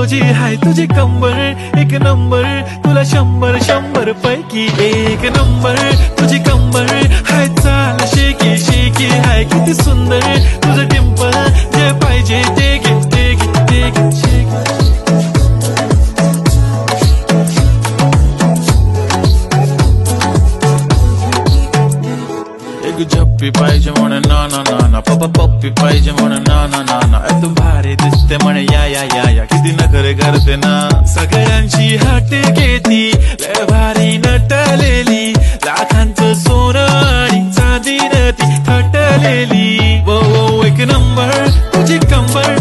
तुझी हाय तुझी कंबर एक नंबर, तुला 100 पैकी एक नंबर. तुझी कंबर हाय चाल शेकी शेकी, हाय किती सुंदर तुझं डिंपल, जे पाहिजे ते घे ते घे ते घे शेकी. एक झप्पी पाहिजे म्हणे ना ना ना ना, पप्पा पप्पी पाहिजे म्हणे ना ना ना ना. तू भारी दिसते म्हणे या या या या, किती नखरे करते ना. सगळ्यांची हाट घेती लय भारी नटलेली, लाखांचं सोनं आणि चांदीनं ती थटलेली. वो एक नंबर तुझी कंबर